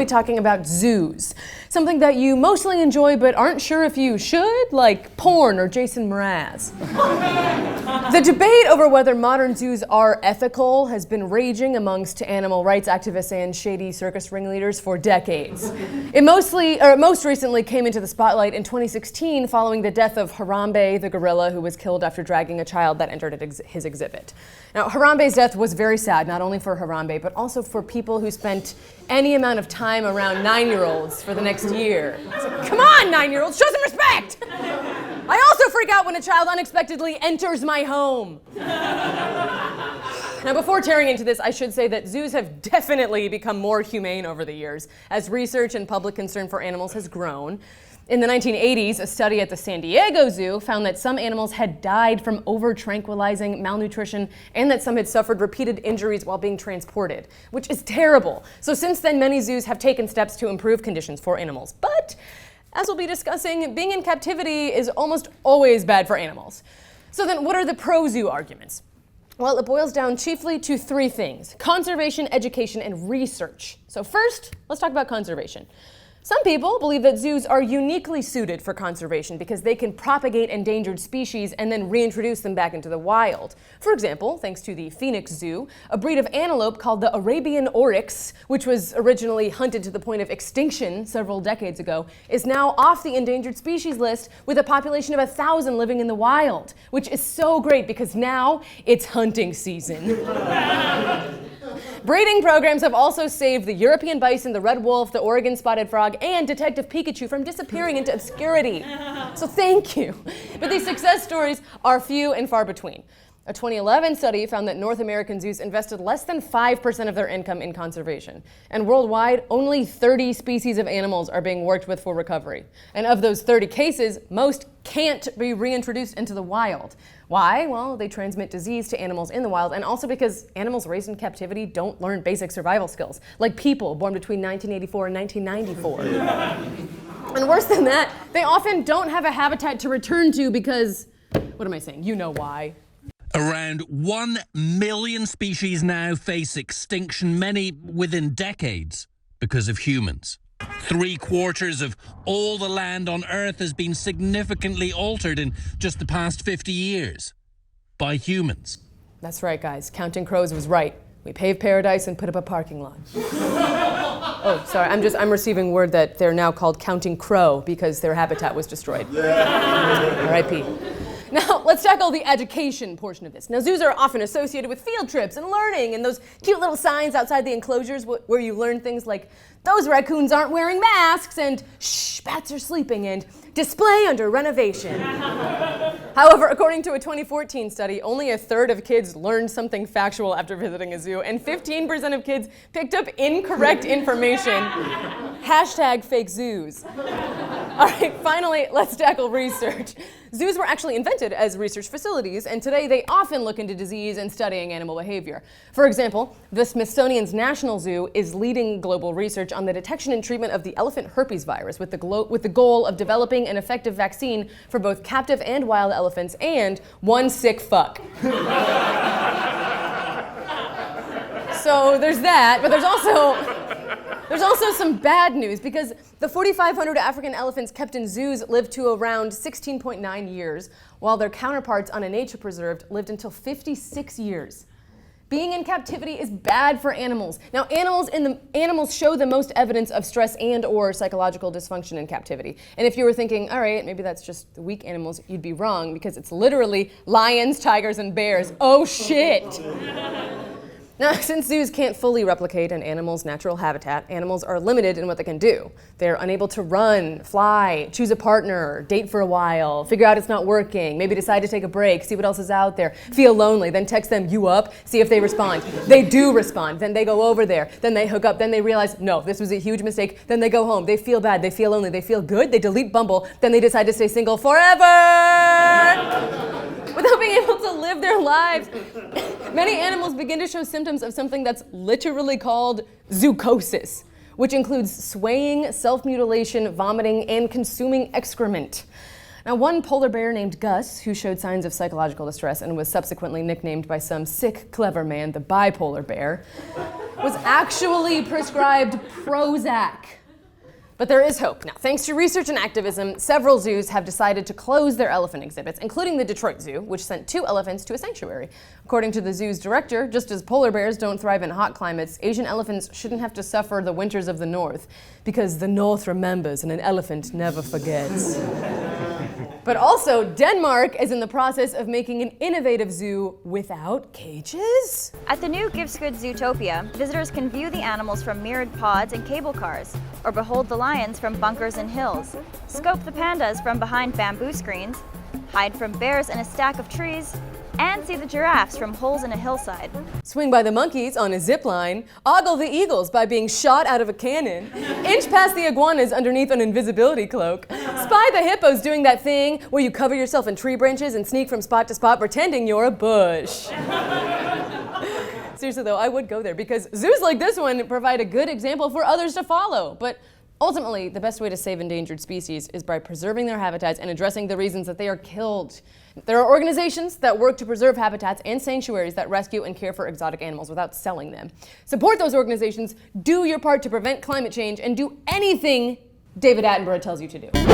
be talking about zoos. Something that you mostly enjoy but aren't sure if you should, like porn or Jason Mraz. The debate over whether modern zoos are ethical has been raging amongst animal rights activists and shady circus ringleaders for decades. It most recently came into the spotlight in 2016 following the death of Harambe, the gorilla who was killed after dragging a child that entered his exhibit. Now, Harambe's death was very sad, not only for Harambe, but also for people who spent any amount of time around 9-year-olds for the next year. It's like, come on, 9-year-olds, show some respect! I also freak out when a child unexpectedly enters my home. Now, before tearing into this, I should say that zoos have definitely become more humane over the years, as research and public concern for animals has grown. In the 1980s, a study at the San Diego Zoo found that some animals had died from over-tranquilizing, malnutrition, and that some had suffered repeated injuries while being transported, which is terrible. So since then, many zoos have taken steps to improve conditions for animals. But, as we'll be discussing, being in captivity is almost always bad for animals. So then, what are the pro-zoo arguments? Well, it boils down chiefly to 3 things: conservation, education, and research. So first, let's talk about conservation. Some people believe that zoos are uniquely suited for conservation because they can propagate endangered species and then reintroduce them back into the wild. For example, thanks to the Phoenix Zoo, a breed of antelope called the Arabian oryx, which was originally hunted to the point of extinction several decades ago, is now off the endangered species list with a population of 1,000 living in the wild, which is so great because now it's hunting season. Breeding programs have also saved the European bison, the red wolf, the Oregon spotted frog, and Detective Pikachu from disappearing into obscurity. So thank you. But these success stories are few and far between. A 2011 study found that North American zoos invested less than 5% of their income in conservation. And worldwide, only 30 species of animals are being worked with for recovery. And of those 30 cases, most can't be reintroduced into the wild. Why? Well, they transmit disease to animals in the wild, and also because animals raised in captivity don't learn basic survival skills, like people born between 1984 and 1994. And worse than that, they often don't have a habitat to return to because, what am I saying? You know why. Around 1 million species now face extinction, many within decades, because of humans. 3/4 of all the land on Earth has been significantly altered in just the past 50 years by humans. That's right, guys. Counting Crows was right. We paved paradise and put up a parking lot. Oh, sorry. I'm receiving word that they're now called Counting Crow because their habitat was destroyed. R.I.P. Now, let's tackle the education portion of this. Now, zoos are often associated with field trips and learning and those cute little signs outside the enclosures where you learn things like, those raccoons aren't wearing masks, and shh, bats are sleeping, and display under renovation. However, according to a 2014 study, only 1/3 of kids learned something factual after visiting a zoo, and 15% of kids picked up incorrect information. Hashtag fake zoos. All right, finally, let's tackle research. Zoos were actually invented as research facilities, and today they often look into disease and studying animal behavior. For example, the Smithsonian's National Zoo is leading global research on the detection and treatment of the elephant herpes virus with the goal of developing an effective vaccine for both captive and wild elephants and one sick fuck. So there's that, but there's also some bad news because the 4,500 African elephants kept in zoos lived to around 16.9 years, while their counterparts on a nature preserve lived until 56 years. Being in captivity is bad for animals. Now, animals show the most evidence of stress and or psychological dysfunction in captivity. And if you were thinking, all right, maybe that's just the weak animals, you'd be wrong because it's literally lions, tigers, and bears. Oh shit! Now, since zoos can't fully replicate an animal's natural habitat, animals are limited in what they can do. They're unable to run, fly, choose a partner, date for a while, figure out it's not working, maybe decide to take a break, see what else is out there, feel lonely, then text them, you up, see if they respond. They do respond, then they go over there, then they hook up, then they realize, no, this was a huge mistake, then they go home, they feel bad, they feel lonely, they feel good, they delete Bumble, then they decide to stay single forever! Without being able to live their lives. Many animals begin to show symptoms of something that's literally called zoochosis, which includes swaying, self-mutilation, vomiting, and consuming excrement. Now, one polar bear named Gus, who showed signs of psychological distress and was subsequently nicknamed by some sick, clever man the bipolar bear, was actually prescribed Prozac. But there is hope. Now, thanks to research and activism, several zoos have decided to close their elephant exhibits, including the Detroit Zoo, which sent 2 elephants to a sanctuary. According to the zoo's director, just as polar bears don't thrive in hot climates, Asian elephants shouldn't have to suffer the winters of the North, because the North remembers and an elephant never forgets. But also, Denmark is in the process of making an innovative zoo without cages. At the new Gifsgood Zootopia, visitors can view the animals from mirrored pods and cable cars, or behold the lions from bunkers and hills, scope the pandas from behind bamboo screens, hide from bears in a stack of trees, and see the giraffes from holes in a hillside. Swing by the monkeys on a zip line, ogle the eagles by being shot out of a cannon, inch past the iguanas underneath an invisibility cloak, spy the hippos doing that thing where you cover yourself in tree branches and sneak from spot to spot pretending you're a bush. Seriously though, I would go there because zoos like this one provide a good example for others to follow. But ultimately, the best way to save endangered species is by preserving their habitats and addressing the reasons that they are killed. There are organizations that work to preserve habitats and sanctuaries that rescue and care for exotic animals without selling them. Support those organizations, do your part to prevent climate change, and do anything David Attenborough tells you to do.